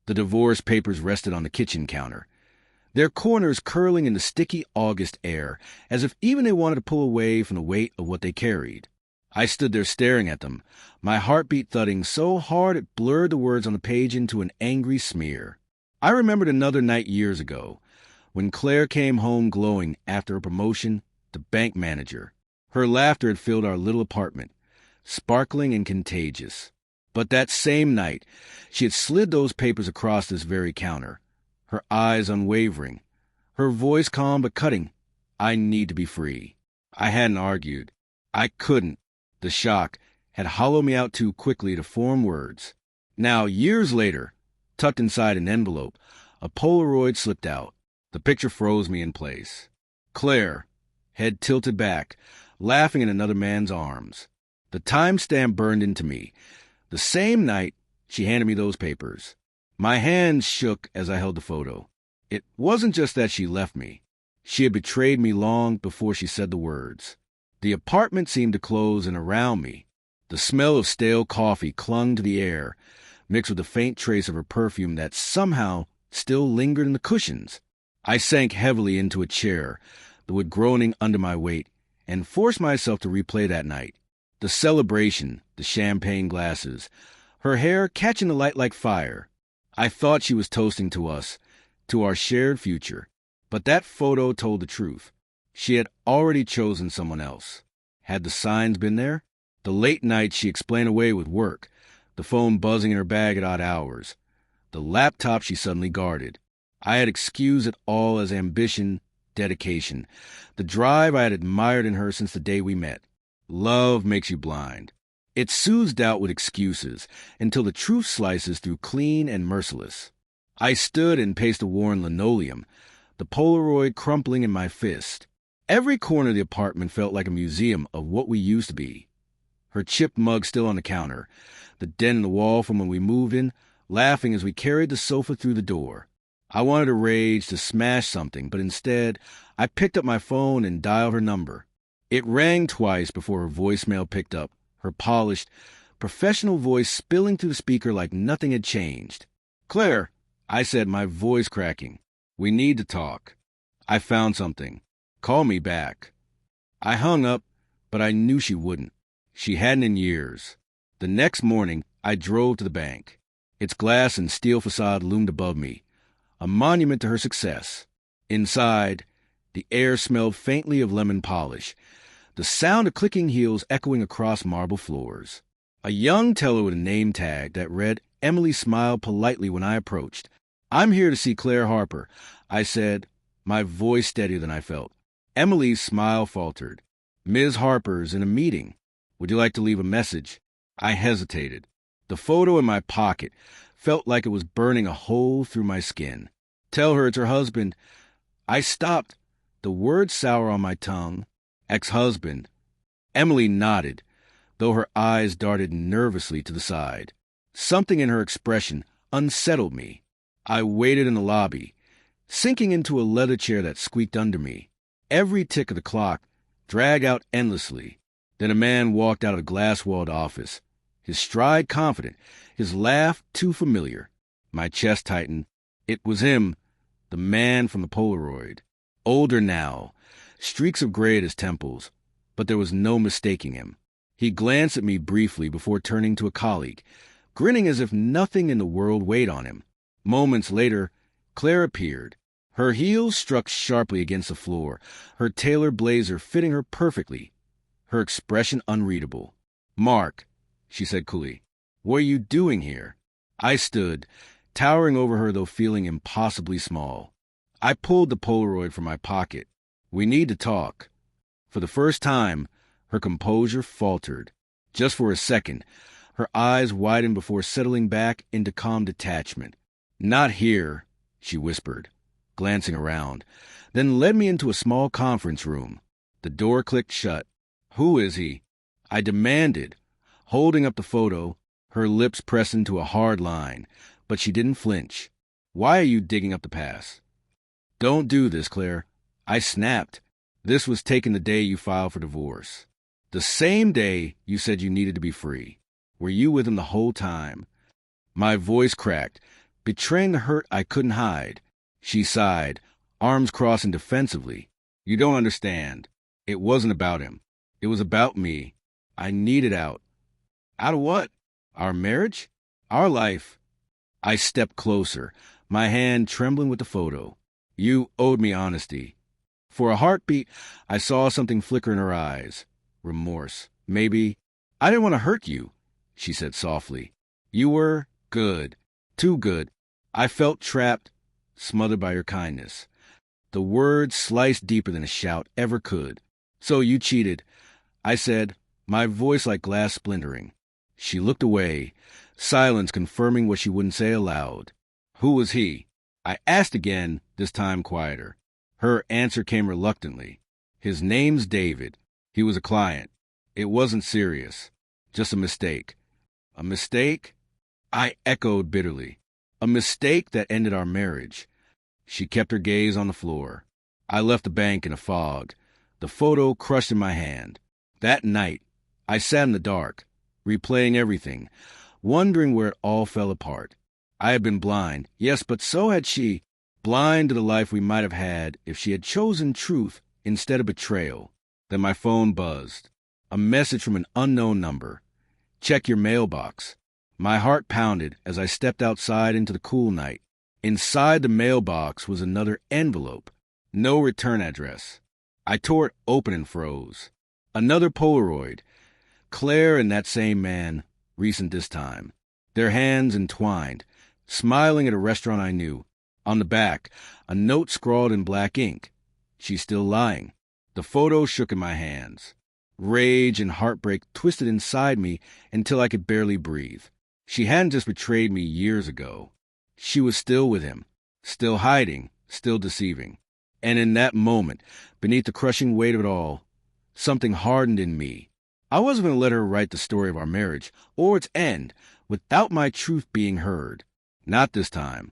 The divorce papers rested on the kitchen counter, their corners curling in the sticky August air, as if even they wanted to pull away from the weight of what they carried. I stood there staring at them, my heartbeat thudding so hard it blurred the words on the page into an angry smear. I remembered another night years ago, when Claire came home glowing after a promotion to bank manager. Her laughter had filled our little apartment, sparkling and contagious. But that same night, she had slid those papers across this very counter, her eyes unwavering, her voice calm but cutting. I need to be free. I hadn't argued. I couldn't. The shock had hollowed me out too quickly to form words. Now, years later, tucked inside an envelope, a Polaroid slipped out. The picture froze me in place. Claire, head tilted back, laughing in another man's arms. The timestamp burned into me. The same night, she handed me those papers. My hands shook as I held the photo. It wasn't just that she left me. She had betrayed me long before she said the words. The apartment seemed to close in around me. The smell of stale coffee clung to the air, mixed with a faint trace of her perfume that somehow still lingered in the cushions. I sank heavily into a chair, the wood groaning under my weight, and forced myself to replay that night. The celebration, the champagne glasses, her hair catching the light like fire. I thought she was toasting to us, to our shared future. But that photo told the truth. She had already chosen someone else. Had the signs been there? The late nights she explained away with work, the phone buzzing in her bag at odd hours, the laptop she suddenly guarded. I had excused it all as ambition, dedication, the drive I had admired in her since the day we met. Love makes you blind. It soothes doubt with excuses until the truth slices through clean and merciless. I stood and paced the worn linoleum, the Polaroid crumpling in my fist. Every corner of the apartment felt like a museum of what we used to be. Her chipped mug still on the counter, the dent in the wall from when we moved in, laughing as we carried the sofa through the door. I wanted to rage, to smash something, but instead, I picked up my phone and dialed her number. It rang twice before her voicemail picked up, her polished, professional voice spilling through the speaker like nothing had changed. "Claire," I said, my voice cracking. "We need to talk. I found something. Call me back." I hung up, but I knew she wouldn't. She hadn't in years. The next morning, I drove to the bank. Its glass and steel facade loomed above me, a monument to her success. Inside, the air smelled faintly of lemon polish, the sound of clicking heels echoing across marble floors. A young teller with a name tag that read Emily smiled politely when I approached. "I'm here to see Claire Harper," I said, my voice steadier than I felt. Emily's smile faltered. "Ms. Harper's in a meeting. Would you like to leave a message?" I hesitated. The photo in my pocket felt like it was burning a hole through my skin. "Tell her it's her husband." I stopped, the word sour on my tongue. "Ex-husband." Emily nodded, though her eyes darted nervously to the side. Something in her expression unsettled me. I waited in the lobby, sinking into a leather chair that squeaked under me. Every tick of the clock dragged out endlessly. Then a man walked out of the glass-walled office, his stride confident, his laugh too familiar. My chest tightened. It was him, the man from the Polaroid. Older now, streaks of gray at his temples, but there was no mistaking him. He glanced at me briefly before turning to a colleague, grinning as if nothing in the world weighed on him. Moments later, Claire appeared. Her heels struck sharply against the floor, her tailored blazer fitting her perfectly, her expression unreadable. "Mark," she said coolly, "what are you doing here?" I stood, towering over her though feeling impossibly small. I pulled the Polaroid from my pocket. "We need to talk." For the first time, her composure faltered. Just for a second, her eyes widened before settling back into calm detachment. "Not here," she whispered, glancing around, then led me into a small conference room. The door clicked shut. "Who is he?" I demanded, holding up the photo, her lips pressed into a hard line, but she didn't flinch. "Why are you digging up the past?" "Don't do this, Claire." I snapped. "This was taken the day you filed for divorce. The same day you said you needed to be free. Were you with him the whole time?" My voice cracked, betraying the hurt I couldn't hide. She sighed, arms crossing defensively. You don't understand. It wasn't about him. It was about me. I needed out. Out of what? Our marriage? Our life? I stepped closer, my hand trembling with the photo. You owed me honesty. For a heartbeat, I saw something flicker in her eyes. Remorse. Maybe. I didn't want to hurt you, she said softly. You were good. Too good. I felt trapped, smothered by your kindness. The words sliced deeper than a shout ever could. So you cheated, I said, my voice like glass splintering. She looked away, silence confirming what she wouldn't say aloud. Who was he? I asked again, this time quieter. Her answer came reluctantly. His name's David. He was a client. It wasn't serious. Just a mistake. A mistake? I echoed bitterly. A mistake that ended our marriage. She kept her gaze on the floor. I left the bank in a fog, the photo crushed in my hand. That night, I sat in the dark, replaying everything, wondering where it all fell apart. I had been blind, yes, but so had she, blind to the life we might have had if she had chosen truth instead of betrayal. Then my phone buzzed. A message from an unknown number. Check your mailbox. My heart pounded as I stepped outside into the cool night. Inside the mailbox was another envelope. No return address. I tore it open and froze. Another Polaroid. Claire and that same man, recent this time. Their hands entwined, smiling at a restaurant I knew. On the back, a note scrawled in black ink. She's still lying. The photo shook in my hands. Rage and heartbreak twisted inside me until I could barely breathe. She hadn't just betrayed me years ago. She was still with him, still hiding, still deceiving. And in that moment, beneath the crushing weight of it all, something hardened in me. I wasn't going to let her write the story of our marriage or its end without my truth being heard. Not this time.